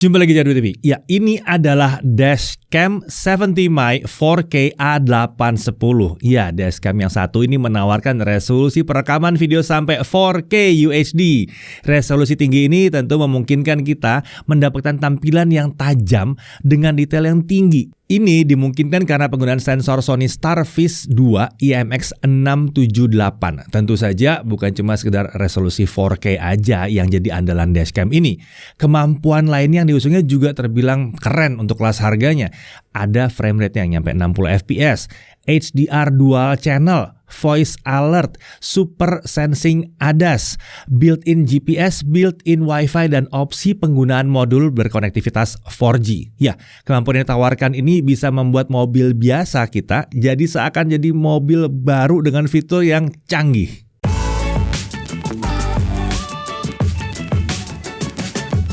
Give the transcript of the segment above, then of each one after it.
Jumpa lagi Jadwal TV. Ya, ini adalah dashcam 70mm 4K A810. Ya, dashcam yang satu ini menawarkan resolusi perekaman video sampai 4K UHD. Resolusi tinggi ini tentu memungkinkan kita mendapatkan tampilan yang tajam dengan detail yang tinggi. Ini dimungkinkan karena penggunaan sensor Sony Starfish 2 IMX678. Tentu saja bukan cuma sekedar resolusi 4K aja yang jadi andalan dashcam ini. Kemampuan lainnya yang diusungnya juga terbilang keren untuk kelas harganya. Ada frame rate yang nyampe 60 fps, HDR dual channel, voice alert, super sensing ADAS, built-in GPS, built-in Wi-Fi, dan opsi penggunaan modul berkonektivitas 4G. Ya, kemampuan yang ditawarkan ini bisa membuat mobil biasa kita jadi seakan jadi mobil baru dengan fitur yang canggih.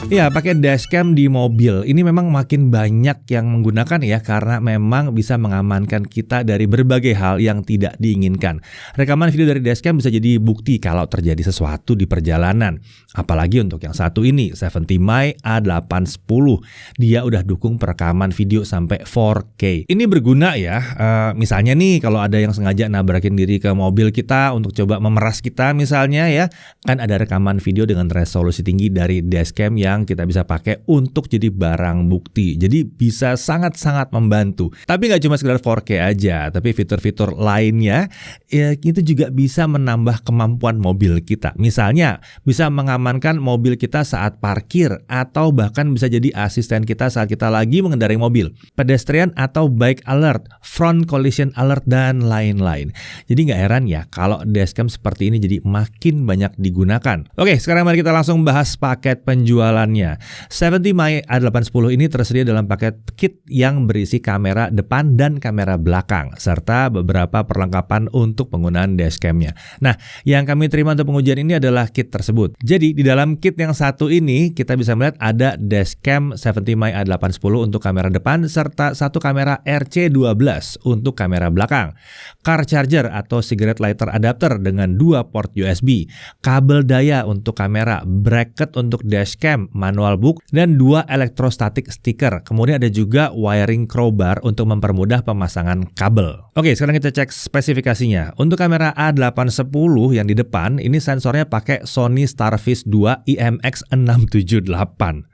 Ya, pakai dashcam di mobil ini memang makin banyak yang menggunakan ya, karena memang bisa mengamankan kita dari berbagai hal yang tidak diinginkan. Rekaman video dari dashcam bisa jadi bukti kalau terjadi sesuatu di perjalanan. Apalagi untuk yang satu ini, 70mm A810. Dia udah dukung perekaman video sampai 4K. Ini berguna ya, misalnya nih kalau ada yang sengaja nabrakin diri ke mobil kita untuk coba memeras kita misalnya ya, kan ada rekaman video dengan resolusi tinggi dari dashcam yang kita bisa pakai untuk jadi barang bukti. Jadi bisa sangat-sangat membantu. Tapi nggak cuma sekedar 4K aja, tapi fitur-fitur lainnya ya, itu juga bisa menambah kemampuan mobil kita. Misalnya bisa mengamankan mobil kita saat parkir, atau bahkan bisa jadi asisten kita saat kita lagi mengendarai mobil, pedestrian atau bike alert, front collision alert, dan lain-lain. Jadi nggak heran ya kalau dashcam seperti ini jadi makin banyak digunakan. Oke, sekarang mari kita langsung bahas paket penjualan. 70mm A810 ini tersedia dalam paket kit yang berisi kamera depan dan kamera belakang, serta beberapa perlengkapan untuk penggunaan dashcamnya. Nah, yang kami terima untuk pengujian ini adalah kit tersebut. Jadi, di dalam kit yang satu ini, kita bisa melihat ada dashcam 70mm A810 untuk kamera depan, serta satu kamera RC12 untuk kamera belakang, car charger atau cigarette lighter adapter dengan 2 port USB, kabel daya untuk kamera, bracket untuk dashcam, manual book, dan 2 elektrostatik stiker. Kemudian ada juga wiring crowbar untuk mempermudah pemasangan kabel. Oke, sekarang kita cek spesifikasinya. Untuk kamera A810 yang di depan, ini sensornya pakai Sony Starfish 2 IMX678.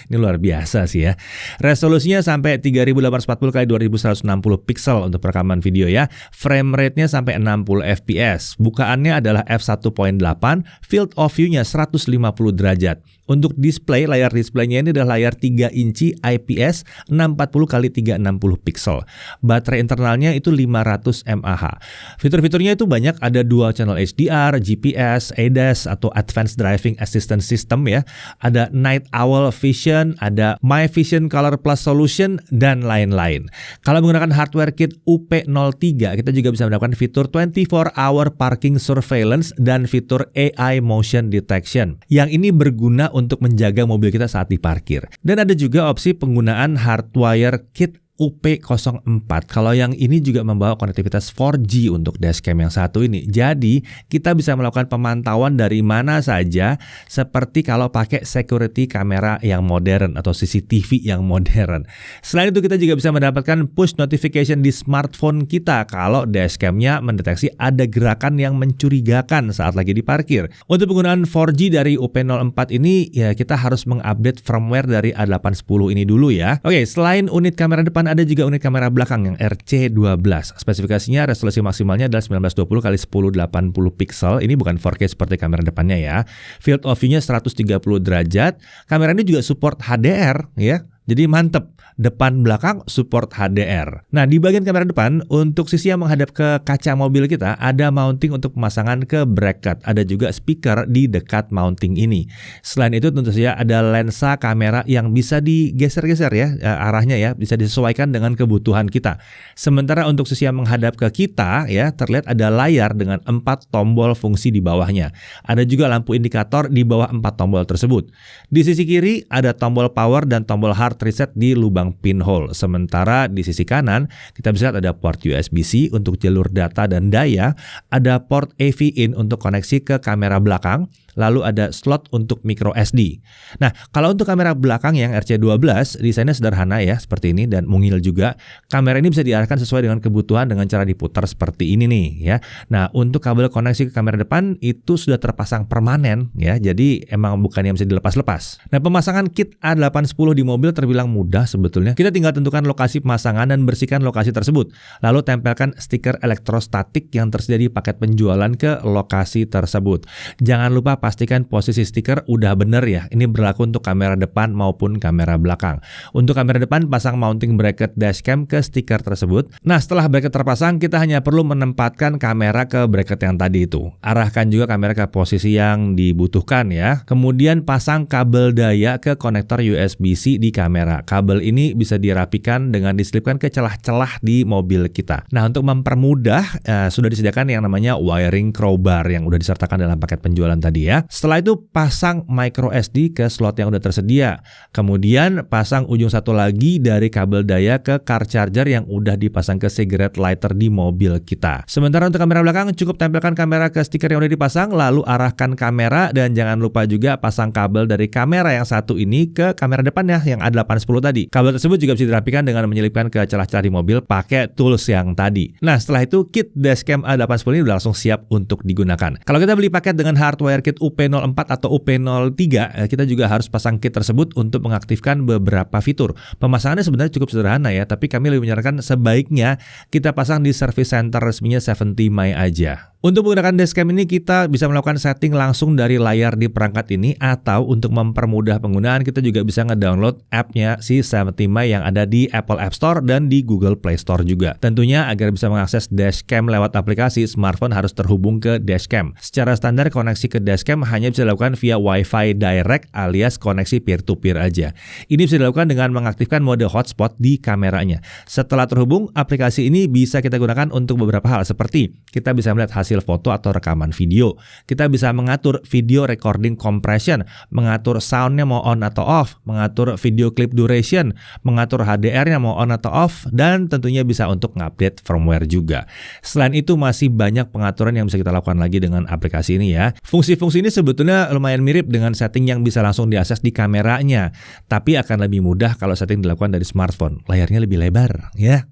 Ini luar biasa sih ya. Resolusinya sampai 3840x2160 pixel untuk perekaman video ya. Frame rate-nya sampai 60 fps. Bukaannya adalah f1.8, field of view-nya 150 derajat. Untuk display, layar displaynya ini adalah layar 3 inci IPS 640x360 pixel. Baterai internalnya itu 500 mAh. Fitur-fiturnya itu banyak, ada dual channel HDR, GPS, ADAS atau Advanced Driving Assistance System ya. Ada Night Owl Vision, ada My Vision Color Plus Solution, dan lain-lain. Kalau menggunakan hardware kit UP03, kita juga bisa mendapatkan fitur 24-hour parking surveillance dan fitur AI motion detection. Yang ini berguna untuk menjaga mobil kita saat diparkir. Dan ada juga opsi penggunaan hardwire kit UP04. Kalau yang ini juga membawa konektivitas 4G untuk dashcam yang satu ini. Jadi, kita bisa melakukan pemantauan dari mana saja, seperti kalau pakai security kamera yang modern atau CCTV yang modern. Selain itu, kita juga bisa mendapatkan push notification di smartphone kita kalau dashcamnya mendeteksi ada gerakan yang mencurigakan saat lagi diparkir. Untuk penggunaan 4G dari UP04 ini, ya kita harus mengupdate firmware dari A810 ini dulu ya. Oke, selain unit kamera depan, ada juga unit kamera belakang yang RC12. Spesifikasinya resolusi maksimalnya adalah 1920x1080 pixel. Ini bukan 4K seperti kamera depannya ya. Field of view-nya 130 derajat. Kamera ini juga support HDR ya. Jadi mantep, depan belakang support HDR. Nah, di bagian kamera depan, untuk sisi yang menghadap ke kaca mobil kita, ada mounting untuk pemasangan ke bracket. Ada juga speaker di dekat mounting ini. Selain itu, tentu saja ada lensa kamera yang bisa digeser-geser ya, arahnya ya, bisa disesuaikan dengan kebutuhan kita. Sementara untuk sisi yang menghadap ke kita, ya, terlihat ada layar dengan 4 tombol fungsi di bawahnya. Ada juga lampu indikator di bawah 4 tombol tersebut. Di sisi kiri, ada tombol power dan tombol hard reset di lubang pinhole. Sementara di sisi kanan kita bisa lihat ada port USB-C untuk jalur data dan daya, ada port AV in untuk koneksi ke kamera belakang, lalu ada slot untuk micro SD. Nah, kalau untuk kamera belakang yang RC12, desainnya sederhana ya, seperti ini dan mungil juga. Kamera ini bisa diarahkan sesuai dengan kebutuhan dengan cara diputar seperti ini nih ya. Nah, untuk kabel koneksi ke kamera depan itu sudah terpasang permanen ya, jadi emang bukan yang bisa dilepas-lepas. Nah, pemasangan kit A810 di mobil terbilang mudah sebetulnya. Kita tinggal tentukan lokasi pemasangan dan bersihkan lokasi tersebut. Lalu tempelkan stiker elektrostatik yang tersedia di paket penjualan ke lokasi tersebut. Jangan lupa pastikan posisi stiker udah bener ya. Ini berlaku untuk kamera depan maupun kamera belakang. Untuk kamera depan, pasang mounting bracket dashcam ke stiker tersebut. Nah, setelah bracket terpasang, kita hanya perlu menempatkan kamera ke bracket yang tadi itu. Arahkan juga kamera ke posisi yang dibutuhkan ya. Kemudian pasang kabel daya ke konektor USB-C di kamera. Kabel ini bisa dirapikan dengan diselipkan ke celah-celah di mobil kita. Nah, untuk mempermudah sudah disediakan yang namanya wiring crowbar yang udah disertakan dalam paket penjualan tadi ya. Setelah itu pasang micro SD ke slot yang udah tersedia. Kemudian pasang ujung satu lagi dari kabel daya ke car charger yang udah dipasang ke cigarette lighter di mobil kita. Sementara untuk kamera belakang, cukup tempelkan kamera ke stiker yang udah dipasang, lalu arahkan kamera dan jangan lupa juga pasang kabel dari kamera yang satu ini ke kamera depan ya, yang A810 tadi. Kabel tersebut juga bisa dirapikan dengan menyelipkan ke celah-celah di mobil pakai tools yang tadi. Nah, setelah itu kit dashcam A810 ini udah langsung siap untuk digunakan. Kalau kita beli paket dengan hardware kit UP04 atau UP03, kita juga harus pasang kit tersebut untuk mengaktifkan beberapa fitur. Pemasangannya sebenarnya cukup sederhana ya, tapi kami lebih menyarankan sebaiknya kita pasang di service center resminya 70 My aja. Untuk menggunakan dashcam ini kita bisa melakukan setting langsung dari layar di perangkat ini, atau untuk mempermudah penggunaan kita juga bisa ngedownload app-nya si 70 My yang ada di Apple App Store dan di Google Play Store juga. Tentunya agar bisa mengakses dashcam lewat aplikasi, smartphone harus terhubung ke dashcam. Secara standar koneksi ke dashcam hanya bisa dilakukan via Wi-Fi direct alias koneksi peer-to-peer aja. Ini bisa dilakukan dengan mengaktifkan mode hotspot di kameranya. Setelah terhubung, aplikasi ini bisa kita gunakan untuk beberapa hal seperti kita bisa melihat hasil foto atau rekaman video. Kita bisa mengatur video recording compression, mengatur soundnya mau on atau off, mengatur video clip duration, mengatur HDR-nya mau on atau off, dan tentunya bisa untuk ngupdate firmware juga. Selain itu masih banyak pengaturan yang bisa kita lakukan lagi dengan aplikasi ini ya. Fungsi-fungsi ini sebetulnya lumayan mirip dengan setting yang bisa langsung diakses di kameranya, tapi akan lebih mudah kalau setting dilakukan dari smartphone. Layarnya lebih lebar ya.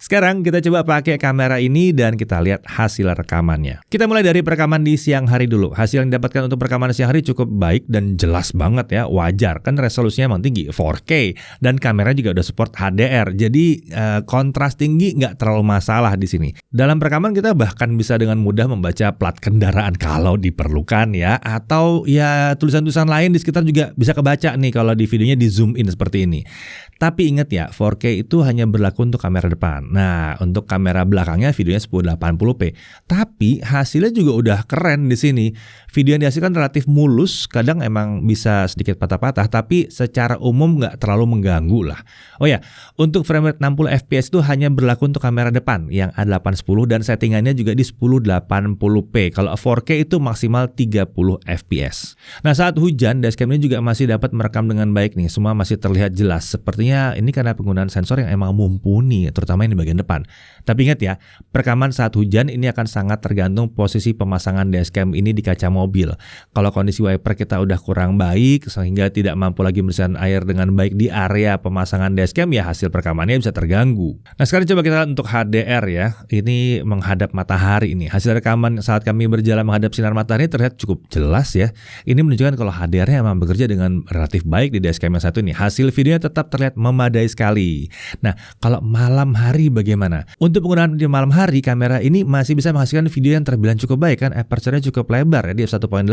Sekarang kita coba pakai kamera ini dan kita lihat hasil rekamannya. Kita mulai dari perekaman di siang hari dulu. Hasil yang didapatkan untuk perekaman siang hari cukup baik dan jelas banget ya. Wajar kan resolusinya emang tinggi 4K dan kamera juga udah support HDR. Jadi kontras tinggi nggak terlalu masalah di sini. Dalam perekaman kita bahkan bisa dengan mudah membaca plat kendaraan kalau diperlukan ya, atau ya tulisan-tulisan lain di sekitar juga bisa kebaca nih kalau di videonya di zoom in seperti ini. Tapi ingat ya, 4K itu hanya berlaku untuk kamera depan. Nah, untuk kamera belakangnya videonya 1080p. Tapi hasilnya juga udah keren di sini. Video yang dihasilkan relatif mulus, kadang emang bisa sedikit patah-patah, tapi secara umum nggak terlalu mengganggu lah. Oh ya, untuk frame rate 60 fps itu hanya berlaku untuk kamera depan yang A810 dan settingannya juga di 1080p. Kalau 4K itu maksimal 30 fps. Nah, saat hujan, dashcam ini juga masih dapat merekam dengan baik nih. Semua masih terlihat jelas. Sepertinya ini karena penggunaan sensor yang emang mumpuni, terutama yang di bagian depan. Tapi ingat ya, perekaman saat hujan ini akan sangat tergantung posisi pemasangan dashcam ini di kaca mobil. Kalau kondisi wiper kita udah kurang baik sehingga tidak mampu lagi membersihkan air dengan baik di area pemasangan dashcam, ya hasil perekamannya bisa terganggu. Nah, sekarang coba kita lihat untuk HDR ya. Ini menghadap matahari ini. Hasil rekaman saat kami berjalan menghadap sinar matahari terlihat cukup jelas ya. Ini menunjukkan kalau HDR-nya memang bekerja dengan relatif baik di dashcam yang satu ini. Hasil videonya tetap terlihat memadai sekali. Nah, kalau malam hari bagaimana? Untuk penggunaan di malam hari, kamera ini masih bisa menghasilkan video yang terbilang cukup baik kan. Aperture-nya cukup lebar ya, di f1.8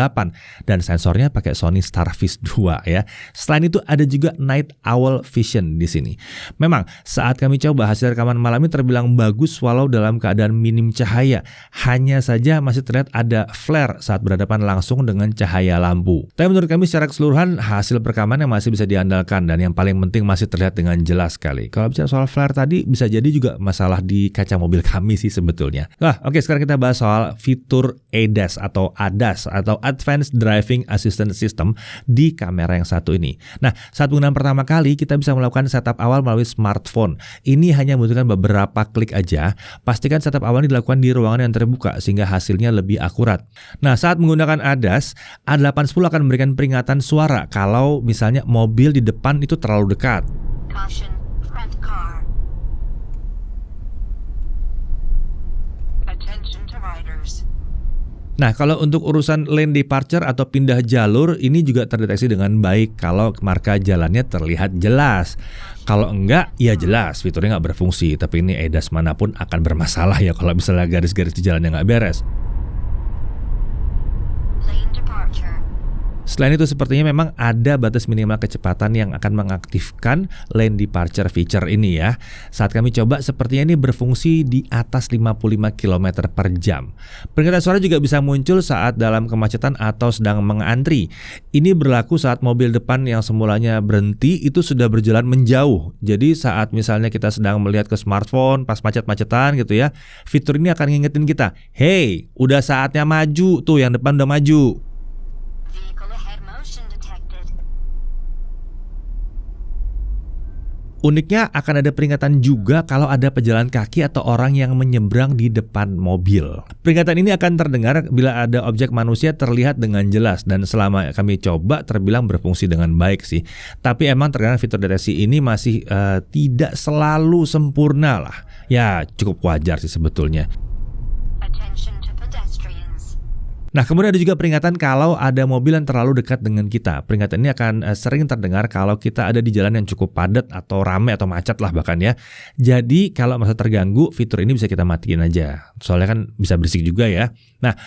dan sensornya pakai Sony Starfish 2 ya. Selain itu ada juga Night Owl Vision di sini. Memang saat kami coba hasil rekaman malam ini terbilang bagus walau dalam keadaan minim cahaya. Hanya saja masih terlihat ada flare saat berhadapan langsung dengan cahaya lampu. Tapi menurut kami secara keseluruhan hasil perekaman yang masih bisa diandalkan dan yang paling penting masih terlihat dengan jelas sekali. Kalau bicara soal flare tadi bisa jadi juga masalah di kaca mobil kami sih sebetulnya. Nah, oke, sekarang kita bahas soal fitur ADAS atau ADAS atau Advanced Driving Assistance System di kamera yang satu ini. Nah, saat penggunaan pertama kali kita bisa melakukan setup awal melalui smartphone. Ini hanya membutuhkan beberapa klik aja. Pastikan setup awal ini dilakukan di ruangan yang terbuka sehingga hasilnya lebih akurat. Nah, saat menggunakan menggunakan ADAS, A810 akan memberikan peringatan suara kalau misalnya mobil di depan itu terlalu dekat. Caution, front car. Attention to riders. Nah, kalau untuk urusan lane departure atau pindah jalur, ini juga terdeteksi dengan baik kalau marka jalannya terlihat jelas. Kalau enggak, ya jelas fiturnya nggak berfungsi. Tapi ini ADAS manapun akan bermasalah ya kalau misalnya garis-garis di jalannya nggak beres. Lane departure. Selain itu sepertinya memang ada batas minimal kecepatan yang akan mengaktifkan lane departure feature ini ya. Saat kami coba sepertinya ini berfungsi di atas 55 km per jam. Peringatan suara juga bisa muncul saat dalam kemacetan atau sedang mengantri. Ini berlaku saat mobil depan yang semulanya berhenti itu sudah berjalan menjauh. Jadi saat misalnya kita sedang melihat ke smartphone pas macet-macetan gitu ya, fitur ini akan ngingetin kita, hey, udah saatnya maju, tuh yang depan udah maju. Vehicle ahead motion detected. Uniknya akan ada peringatan juga kalau ada pejalan kaki atau orang yang menyeberang di depan mobil. Peringatan ini akan terdengar bila ada objek manusia terlihat dengan jelas dan selama kami coba terbilang berfungsi dengan baik sih. Tapi emang terkadang fitur deteksi ini masih tidak selalu sempurna lah. Ya cukup wajar sih sebetulnya. Attention to pedestrians. Nah, kemudian ada juga peringatan kalau ada mobil yang terlalu dekat dengan kita. Peringatan ini akan sering terdengar kalau kita ada di jalan yang cukup padat atau ramai atau macet lah bahkan ya. Jadi kalau masa terganggu, fitur ini bisa kita matiin aja. Soalnya kan bisa berisik juga ya. Nah,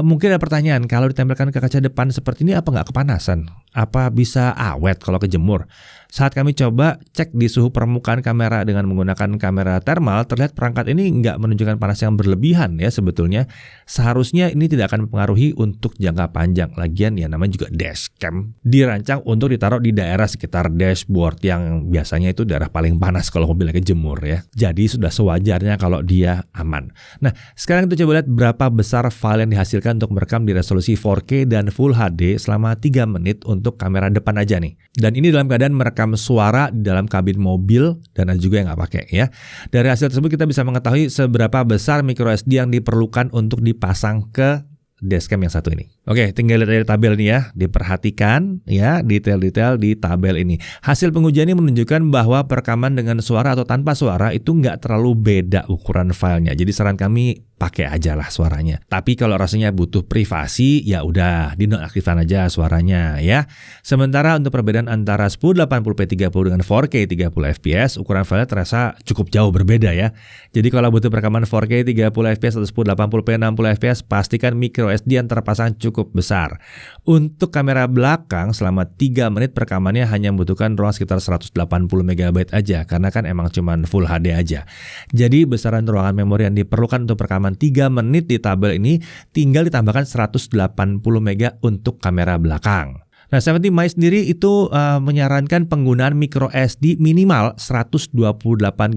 mungkin ada pertanyaan, kalau ditempelkan ke kaca depan seperti ini apa nggak kepanasan? Apa bisa awet kalau kejemur? Saat kami coba cek di suhu permukaan kamera dengan menggunakan kamera thermal, terlihat perangkat ini nggak menunjukkan panas yang berlebihan ya sebetulnya. Seharusnya ini tidak akan mempengaruhi untuk jangka panjang. Lagian ya namanya juga dashcam, dirancang untuk ditaruh di daerah sekitar dashboard yang biasanya itu daerah paling panas kalau mobilnya kejemur ya. Jadi sudah sewajarnya kalau dia aman. Nah, sekarang kita coba lihat berapa besar file yang dihasilkan untuk merekam di resolusi 4K dan Full HD selama 3 menit untuk kamera depan aja nih. Dan ini dalam keadaan merekam suara di dalam kabin mobil dan ada juga yang nggak pakai ya. Dari hasil tersebut kita bisa mengetahui seberapa besar microSD yang diperlukan untuk dipasang ke dashcam yang satu ini. Oke, tinggal lihat dari tabel ini ya. Diperhatikan ya detail-detail di tabel ini. Hasil pengujian ini menunjukkan bahwa perekaman dengan suara atau tanpa suara itu nggak terlalu beda ukuran filenya. Jadi saran kami pakai aja lah suaranya. Tapi kalau rasanya butuh privasi, ya udah dinonaktifkan aja suaranya ya. Sementara untuk perbedaan antara 1080p 30 dengan 4K 30 fps, ukuran filenya terasa cukup jauh berbeda ya. Jadi kalau butuh perekaman 4K 30 fps atau 1080p 60 fps, pastikan microSD yang terpasang cukup besar. Untuk kamera belakang selama 3 menit perekamannya hanya membutuhkan ruang sekitar 180 MB aja karena kan emang cuman Full HD aja. Jadi besaran ruangan memori yang diperlukan untuk perekaman 3 menit di tabel ini tinggal ditambahkan 180 MB untuk kamera belakang. Nah, 70My sendiri itu menyarankan penggunaan microSD minimal 128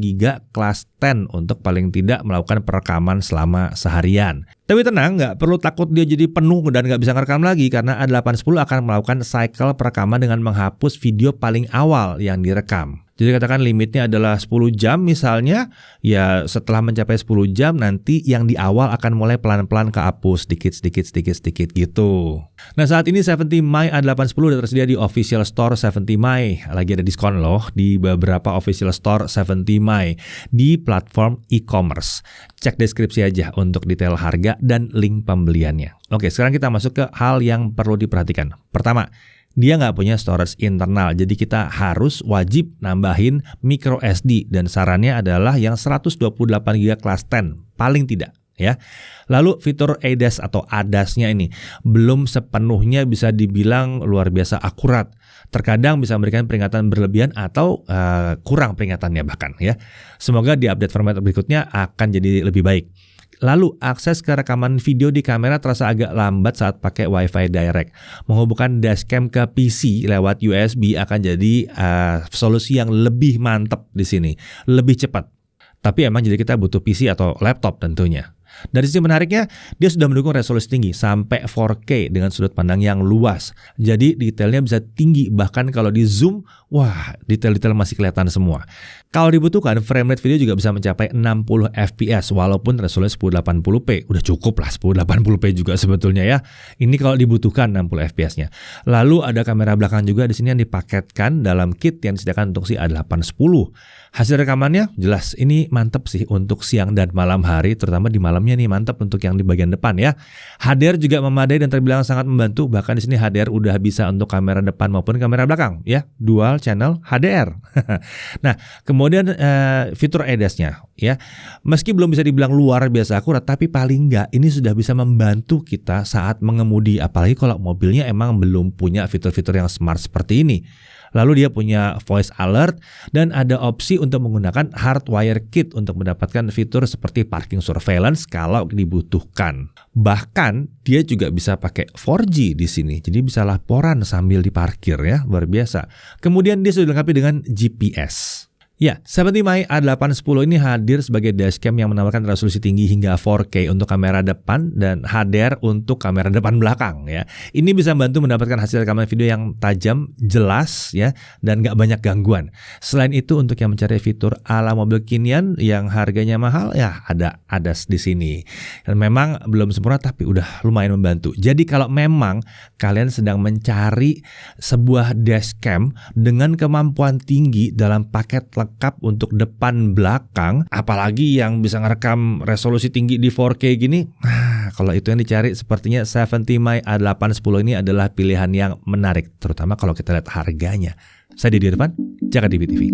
GB kelas 10 untuk paling tidak melakukan perekaman selama seharian. Tapi tenang, nggak perlu takut dia jadi penuh dan nggak bisa ngerekam lagi karena A810 akan melakukan cycle perekaman dengan menghapus video paling awal yang direkam. Jadi katakan limitnya adalah 10 jam misalnya, ya setelah mencapai 10 jam nanti yang di awal akan mulai pelan-pelan kehapus sedikit gitu. Nah, saat ini 70My A810 sudah tersedia di official store 70My. Lagi ada diskon loh di beberapa official store 70My di platform e-commerce. Cek deskripsi aja untuk detail harga dan link pembeliannya. Oke, sekarang kita masuk ke hal yang perlu diperhatikan. Pertama, dia nggak punya storage internal, jadi kita harus wajib nambahin micro SD dan sarannya adalah yang 128 GB kelas 10 paling tidak ya. Lalu fitur ADAS atau ADAS-nya ini belum sepenuhnya bisa dibilang luar biasa akurat. Terkadang bisa memberikan peringatan berlebihan atau kurang peringatannya bahkan ya. Semoga di update format berikutnya akan jadi lebih baik. Lalu akses ke rekaman video di kamera terasa agak lambat saat pakai Wi-Fi direct. Menghubungkan dashcam ke PC lewat USB akan jadi solusi yang lebih mantap di sini, lebih cepat. Tapi emang jadi kita butuh PC atau laptop tentunya. Dari sisi menariknya, dia sudah mendukung resolusi tinggi sampai 4K dengan sudut pandang yang luas. Jadi detailnya bisa tinggi, bahkan kalau di zoom wah, detail-detail masih kelihatan semua. Kalau dibutuhkan, frame rate video juga bisa mencapai 60 fps walaupun resolusi 1080p. Udah cukup lah 1080p juga sebetulnya ya. Ini kalau dibutuhkan 60 fps-nya. Lalu ada kamera belakang juga di sini yang dipaketkan dalam kit yang disediakan untuk si A810. Hasil rekamannya jelas ini mantep sih untuk siang dan malam hari, terutama di malamnya nih mantep untuk yang di bagian depan ya. HDR juga memadai dan terbilang sangat membantu. Bahkan di sini HDR udah bisa untuk kamera depan maupun kamera belakang ya, dual channel HDR. Nah, kemudian fitur ADAS-nya ya, meski belum bisa dibilang luar biasa akurat, tapi paling nggak ini sudah bisa membantu kita saat mengemudi, apalagi kalau mobilnya emang belum punya fitur-fitur yang smart seperti ini. Lalu dia punya voice alert dan ada opsi untuk menggunakan hardwire kit untuk mendapatkan fitur seperti parking surveillance kalau dibutuhkan. Bahkan dia juga bisa pakai 4G di sini, jadi bisa laporan sambil diparkir ya, luar biasa. Kemudian dia sudah dilengkapi dengan GPS. Ya, 70mi A810 ini hadir sebagai dashcam yang menawarkan resolusi tinggi hingga 4K untuk kamera depan dan HDR untuk kamera depan belakang ya. Ini bisa membantu mendapatkan hasil rekaman video yang tajam, jelas ya, dan nggak banyak gangguan. Selain itu untuk yang mencari fitur ala mobil kinian yang harganya mahal ya ada di sini. Dan memang belum sempurna tapi udah lumayan membantu. Jadi kalau memang kalian sedang mencari sebuah dashcam dengan kemampuan tinggi dalam paket lengkap untuk depan belakang, apalagi yang bisa ngerekam resolusi tinggi di 4K gini, kalau itu yang dicari sepertinya 70mi A810 ini adalah pilihan yang menarik, terutama kalau kita lihat harganya. Saya Didi Irfan, Jakarta TV.